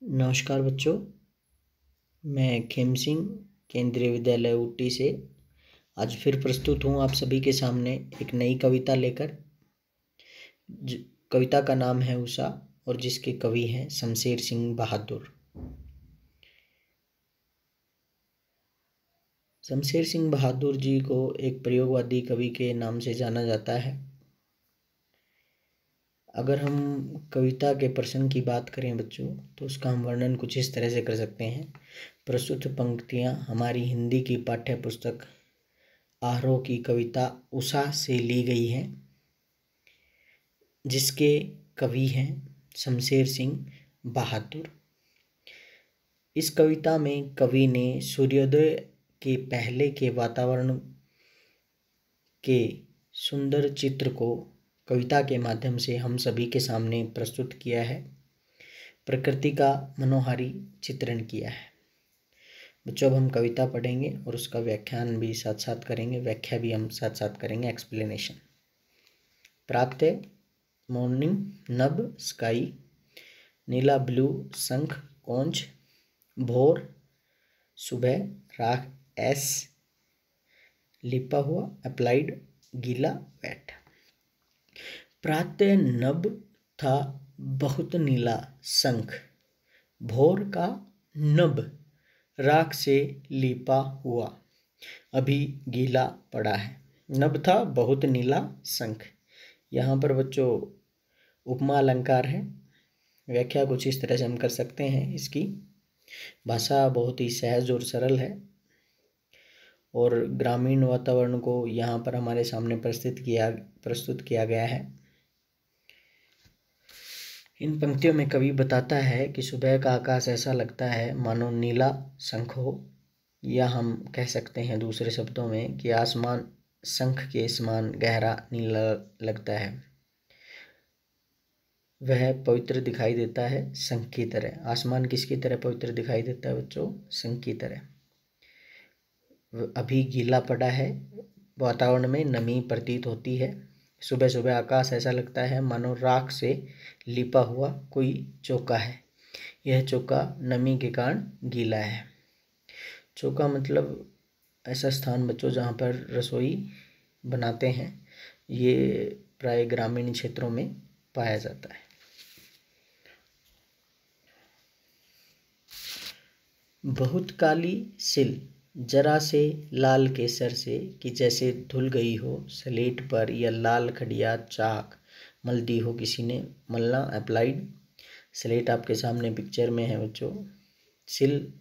नमस्कार बच्चों, मैं खेम सिंह केंद्रीय विद्यालय ऊटी से आज फिर प्रस्तुत हूँ आप सभी के सामने एक नई कविता लेकर। कविता का नाम है उषा और जिसके कवि हैं शमशेर सिंह बहादुर। शमशेर सिंह बहादुर जी को एक प्रयोगवादी कवि के नाम से जाना जाता है। अगर हम कविता के प्रसंग की बात करें बच्चों, तो उसका हम वर्णन कुछ इस तरह से कर सकते हैं। प्रस्तुत पंक्तियाँ हमारी हिंदी की पाठ्य पुस्तक आरोह की कविता उषा से ली गई हैं, जिसके कवि हैं शमशेर सिंह बहादुर। इस कविता में कवि ने सूर्योदय के पहले के वातावरण के सुंदर चित्र को कविता के माध्यम से हम सभी के सामने प्रस्तुत किया है। प्रकृति का मनोहारी चित्रण किया है। बच्चों, अब हम कविता पढ़ेंगे और उसका व्याख्यान भी साथ साथ करेंगे, व्याख्या भी हम साथ साथ करेंगे, एक्सप्लेनेशन। प्रातः मॉर्निंग, नभ स्काई, नीला ब्लू शंख कौंज, भोर सुबह राख एस, लिपा हुआ अप्लाइड गीला वेट। प्रातः नभ था बहुत नीला शंख, भोर का नभ राख से लिपा हुआ अभी गीला पड़ा है। नभ था बहुत नीला शंख। यहाँ पर बच्चों उपमा अलंकार है। व्याख्या कुछ इस तरह से हम कर सकते हैं। इसकी भाषा बहुत ही सहज और सरल है और ग्रामीण वातावरण को यहाँ पर हमारे सामने प्रस्तुत किया गया है। इन पंक्तियों में कवि बताता है कि सुबह का आकाश ऐसा लगता है मानो नीला शंख हो, या हम कह सकते हैं दूसरे शब्दों में कि आसमान शंख के समान गहरा नीला लगता है। वह पवित्र दिखाई देता है शंख की तरह। आसमान किसकी तरह पवित्र दिखाई देता है बच्चों? शंख की तरह। अभी गीला पड़ा है, वातावरण में नमी प्रतीत होती है। सुबह सुबह आकाश ऐसा लगता है मानो राख से लिपा हुआ कोई चौका है। यह चौका नमी के कारण गीला है। चौका मतलब ऐसा स्थान बच्चों जहाँ पर रसोई बनाते हैं। ये प्राय ग्रामीण क्षेत्रों में पाया जाता है। बहुत काली सिल जरा से लाल केसर से, कि जैसे धुल गई हो स्लेट पर या लाल खड़िया चाक मल दी हो किसी ने। मलना अप्लाइड। स्लेट आपके सामने पिक्चर में है बच्चों। सिल,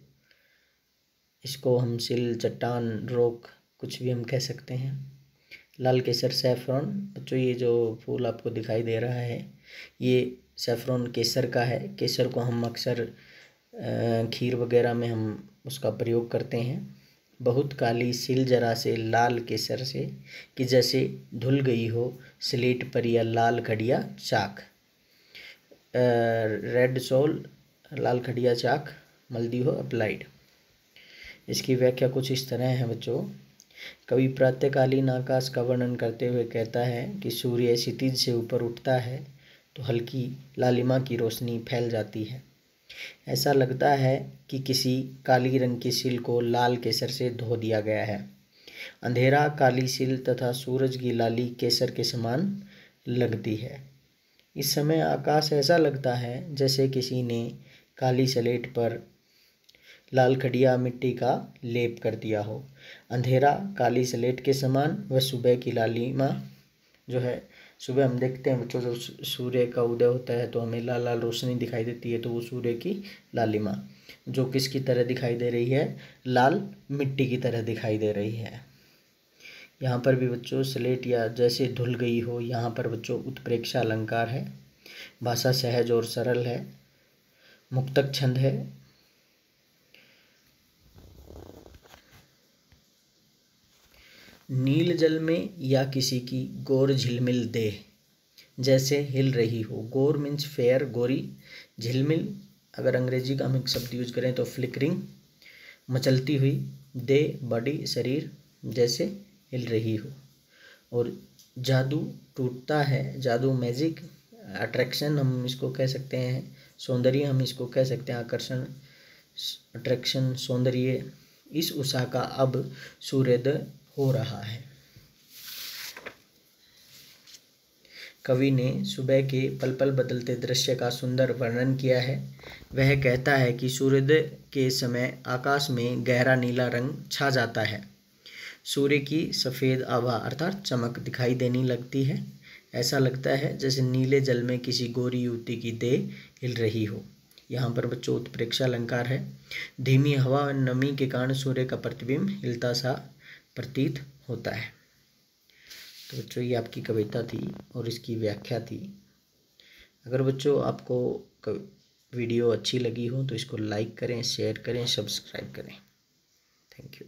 इसको हम सिल, चट्टान, रॉक कुछ भी हम कह सकते हैं। लाल केसर सैफरॉन। बच्चों ये जो फूल आपको दिखाई दे रहा है ये सैफरॉन केसर का है। केसर को हम अक्सर खीर वगैरह में हम उसका प्रयोग करते हैं। बहुत काली सिल जरा से लाल केसर से, कि जैसे धुल गई हो स्लेट पर या लाल खड़िया चाक। रेड सोल, लाल खड़िया चाक मल दी हो अप्लाइड। इसकी व्याख्या कुछ इस तरह है बच्चों। कवि प्रातःकालीन आकाश का वर्णन करते हुए कहता है कि सूर्य क्षितिज से ऊपर उठता है तो हल्की लालिमा की रोशनी फैल जाती है। ऐसा लगता है कि किसी काली रंग की सिल को लाल केसर से धो दिया गया है। अंधेरा काली सिल तथा सूरज की लाली केसर के समान लगती है। इस समय आकाश ऐसा लगता है जैसे किसी ने काली स्लेट पर लाल खड़िया मिट्टी का लेप कर दिया हो। अंधेरा काली स्लेट के समान व सुबह की लालिमा जो है, सुबह हम देखते हैं बच्चों जब सूर्य का उदय होता है तो हमें लाल लाल रोशनी दिखाई देती है, तो वो सूर्य की लालिमा जो किसकी तरह दिखाई दे रही है? लाल मिट्टी की तरह दिखाई दे रही है। यहाँ पर भी बच्चों स्लेट या जैसे धुल गई हो, यहाँ पर बच्चों उत्प्रेक्षा अलंकार है। भाषा सहज और सरल है। मुक्तक छंद है। नील जल में या किसी की गोर झिलमिल देह जैसे हिल रही हो। गोर मीन्स फेयर, गोरी। झिलमिल अगर अंग्रेजी का हम एक शब्द यूज करें तो फ्लिकरिंग, मचलती हुई। दे बॉडी, शरीर, जैसे हिल रही हो। और जादू टूटता है, जादू मैजिक, अट्रैक्शन हम इसको कह सकते हैं। सौंदर्य हम इसको कह सकते हैं आकर्षण, अट्रैक्शन, सौंदर्य। इस उषा का अब सूर्योदय हो रहा है। कवि ने सुबह के पल पल बदलते दृश्य का सुंदर वर्णन किया है। वह कहता है कि सूर्योदय के समय आकाश में गहरा नीला रंग छा जाता है। सूर्य की सफ़ेद आभा अर्थात चमक दिखाई देने लगती है। ऐसा लगता है जैसे नीले जल में किसी गोरी युवती की देह हिल रही हो। यहाँ पर बच्चों उत्प्रेक्षा अलंकार है। धीमी हवा और नमी के कारण सूर्य का प्रतिबिंब हिलता सा प्रतीत होता है। तो बच्चों ये आपकी कविता थी और इसकी व्याख्या थी। अगर बच्चों आपको वीडियो अच्छी लगी हो तो इसको लाइक करें, शेयर करें, सब्सक्राइब करें। Thank you.